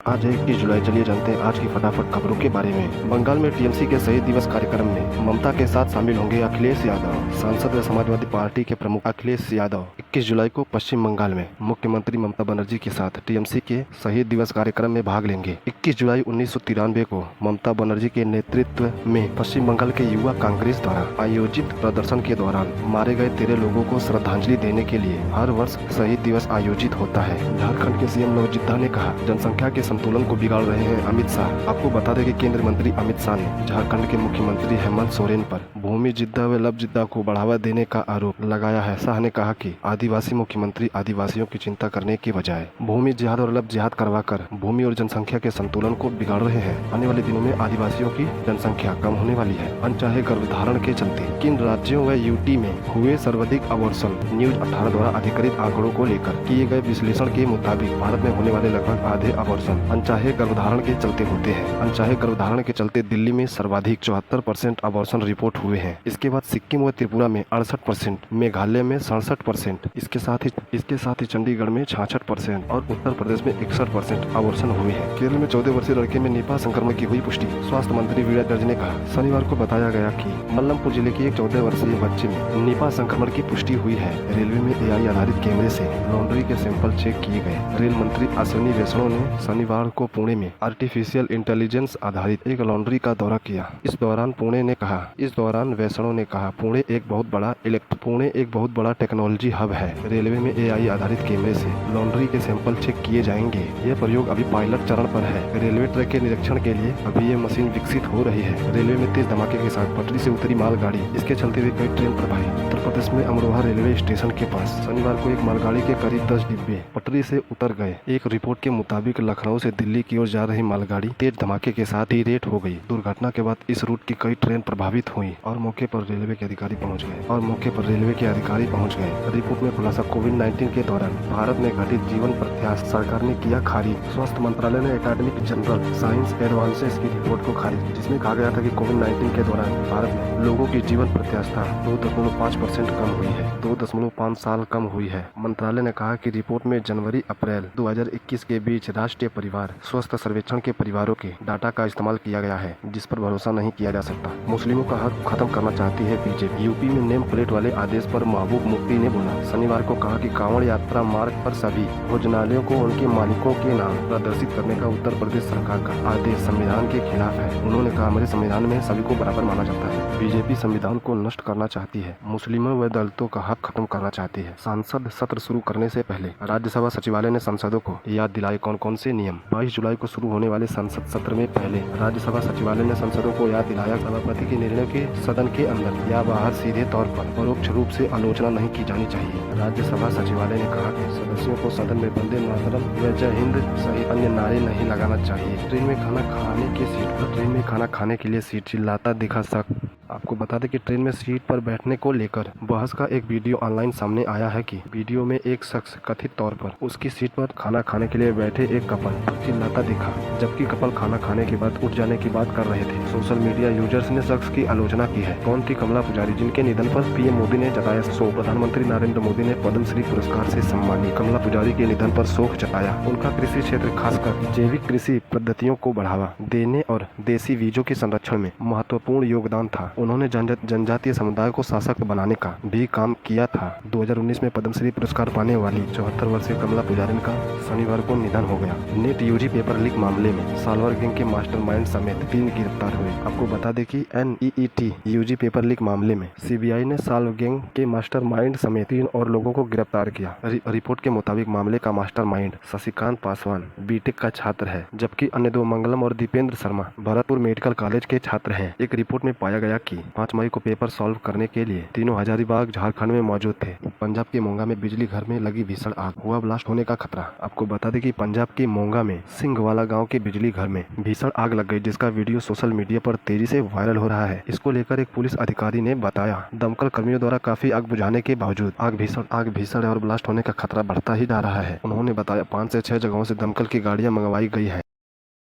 आज 21 जुलाई। चलिए जानते हैं आज की फटाफट खबरों के बारे में। बंगाल में टीएमसी के शहीद दिवस कार्यक्रम में ममता के साथ शामिल होंगे अखिलेश यादव। सांसद व समाजवादी पार्टी के प्रमुख अखिलेश यादव 21 जुलाई को पश्चिम बंगाल में मुख्यमंत्री ममता बनर्जी के साथ टीएमसी के शहीद दिवस कार्यक्रम में भाग लेंगे। 21 जुलाई 1993 को ममता बनर्जी के नेतृत्व में पश्चिम बंगाल के युवा कांग्रेस द्वारा आयोजित प्रदर्शन के दौरान मारे गए 13 लोगों को श्रद्धांजलि देने के लिए हर वर्ष शहीद दिवस आयोजित होता है। झारखंड के सीएम नवजिद्दा ने कहा, जनसंख्या के संतुलन को बिगाड़ रहे हैं अमित शाह। आपको बता दें कि केंद्रीय मंत्री अमित शाह ने झारखंड के मुख्यमंत्री हेमंत सोरेन पर भूमि जिद्दा व लब जिद्दा को बढ़ावा देने का आरोप लगाया है। शाह ने कहा कि आदिवासी मुख्यमंत्री आदिवासियों की चिंता करने के बजाय भूमि जिहाद और लब जिहाद करवाकर भूमि और जनसंख्या के संतुलन को बिगाड़ रहे हैं। आने वाले दिनों में आदिवासियों की जनसंख्या कम होने वाली है। अनचाहे गर्भधारण के चलते किन राज्यों व यूटी में हुए सर्वाधिक अबॉर्शन। न्यूज 18 द्वारा अधिकृत आंकड़ों को लेकर किए गए विश्लेषण के मुताबिक भारत में होने वाले लगभग आधे अबॉर्शन अनचाहे गर्भधारण के चलते होते हैं। अनचाहे गर्भधारण के चलते दिल्ली में सर्वाधिक 74% अबॉर्शन रिपोर्ट हुए हैं। इसके बाद सिक्किम व त्रिपुरा में 68%, मेघालय में 67%, इसके साथ ही चंडीगढ़ में 66% और उत्तर प्रदेश में 61% अबॉर्शन हुए हैं। केरल में 14 वर्षीय लड़के में निपा संक्रमण की हुई पुष्टि। स्वास्थ्य मंत्री वीणा जॉर्ज ने कहा, शनिवार को बताया गया कि मल्लमपुर जिले के एक 14 वर्षीय बच्चे में निपा संक्रमण की पुष्टि हुई है। रेलवे में एआई आधारित कैमरे से लॉन्ड्री के सैंपल चेक किए गए। रेल मंत्री अश्विनी वैष्णव ने शनिवार को पुणे में आर्टिफिशियल इंटेलिजेंस आधारित एक लॉन्ड्री का दौरा किया। इस दौरान वैष्णव ने कहा, पुणे एक बहुत बड़ा टेक्नोलॉजी हब है। रेलवे में एआई आधारित कैमरे से लॉन्ड्री के सैंपल चेक किए जाएंगे। यह प्रयोग अभी पायलट चरण पर है। रेलवे ट्रैक के निरीक्षण के लिए अभी ये मशीन विकसित हो रही है। रेलवे में तेज धमाके के साथ पटरी से उतरी मालगाड़ी, इसके चलते हुए कई ट्रेन प्रभावित। उत्तर प्रदेश में अमरोहा रेलवे स्टेशन के पास शनिवार को एक मालगाड़ी के करीब 10 डिब्बे पटरी से उतर गए। एक रिपोर्ट के मुताबिक लखनऊ से दिल्ली की ओर जा रही मालगाड़ी तेज धमाके के साथ डीरेट हो गई। दुर्घटना के बाद इस रूट की कई ट्रेन प्रभावित हुई और मौके पर रेलवे के अधिकारी पहुंच गए। रिपोर्ट में खुलासा, कोविड-19 के दौरान भारत में घटित जीवन प्रत्याश सरकार ने किया खारिज। स्वास्थ्य मंत्रालय ने एकेडमिक जर्नल साइंस एडवांसेस की रिपोर्ट को खारिज, जिसमें कहा गया था कि कोविड-19 के दौरान भारत में लोगों की जीवन प्रत्याशा 2.5% कम हुई है, 2.5 साल कम हुई है। मंत्रालय ने कहा कि रिपोर्ट में जनवरी-अप्रैल 2021 के बीच राष्ट्रीय परिवार स्वास्थ्य सर्वेक्षण के परिवारों के डाटा का इस्तेमाल किया गया है, जिस पर भरोसा नहीं किया जा सकता। मुस्लिमों का हक खत्म करना चाहती है बीजेपी। यूपी में नेम प्लेट वाले आदेश पर महबूब मुफ्ती ने बोला, शनिवार को कहा कि कांवड़ यात्रा मार्ग पर सभी भोजनालयों को उनके मालिकों के नाम प्रदर्शित करने का उत्तर प्रदेश सरकार का आदेश संविधान के खिलाफ है। उन्होंने कहा, हमारे संविधान में सभी को बराबर माना जाता है। बीजेपी संविधान को नष्ट करना चाहती है, मुस्लिमों व दलितों का हक खत्म करना चाहती है। संसद सत्र शुरू करने से पहले राज्यसभा सचिवालय ने सांसदों को याद दिलाई कौन कौन से नियम। 22 जुलाई को शुरू होने वाले संसद सत्र में पहले राज्यसभा सचिवालय ने सांसदों को याद दिलाया, सभापति के निर्णय के सदन के अंदर या बाहर सीधे तौर पर परोक्ष रूप से आलोचना नहीं की जानी चाहिए। राज्यसभा सचिवालय ने कहा कि सदस्यों को सदन में वंदे मातरम व जय हिंद सहित अन्य नारे नहीं लगाना चाहिए। ट्रेन में खाना खाने के लिए सीट चिल्लाता दिखा शख्स। आपको बता दें कि ट्रेन में सीट पर बैठने को लेकर बहस का एक वीडियो ऑनलाइन सामने आया है कि वीडियो में एक शख्स कथित तौर पर उसकी सीट पर खाना खाने के लिए बैठे एक कपल पर चिल्लाता दिखा, जबकि कपल खाना खाने के बाद उठ जाने की बात कर रहे थे। सोशल मीडिया यूजर्स ने शख्स की आलोचना की है। कौन थी कमला पुजारी, जिनके निधन पर पीएम मोदी ने जताया शोक। प्रधानमंत्री नरेंद्र मोदी ने पद्मश्री पुरस्कार से सम्मानित कमला पुजारी के निधन पर शोक जताया। उनका कृषि क्षेत्र, खासकर जैविक कृषि पद्धतियों को बढ़ावा देने और देसी बीजों के संरक्षण में महत्वपूर्ण योगदान था। उन्होंने जनजातीय समुदाय को सशक्त बनाने का भी काम किया था। 2019 में पद्मश्री पुरस्कार पाने वाली 74 वर्षीय कमला पुजारी का शनिवार को निधन हो गया। नेट यूजी पेपर लीक मामले में साल्वर गैंग के मास्टरमाइंड समेत 3 गिरफ्तार हुए। आपको बता दें कि एनईईटी यूजी पेपर लीक मामले में सीबीआई ने साल्वर गैंग के मास्टरमाइंड समेत 3 और लोगों को गिरफ्तार किया। रिपोर्ट के मुताबिक मामले का मास्टरमाइंड शशिकांत पासवान बीटेक का छात्र है, जबकि अन्य 2 मंगलम और दीपेंद्र शर्मा भरतपुर मेडिकल कॉलेज के छात्र हैं। एक रिपोर्ट में पाया गया कि 5 मई को पेपर सॉल्व करने के लिए तीनों हजारीबाग झारखंड में मौजूद थे। पंजाब के मोगा में बिजली घर में लगी भीषण आग, हुआ ब्लास्ट होने का खतरा। आपको बता दें कि पंजाब के मोगा में सिंघवाला गांव के बिजली घर में भीषण आग लग गई, जिसका वीडियो सोशल मीडिया पर तेजी से वायरल हो रहा है। इसको लेकर एक पुलिस अधिकारी ने बताया, दमकल कर्मियों द्वारा काफी आग बुझाने के बावजूद आग भीषण और ब्लास्ट होने का खतरा बढ़ता ही जा रहा है। उन्होंने बताया 5 से 6 जगहों से दमकल की गाड़ियां मंगवाई गई है।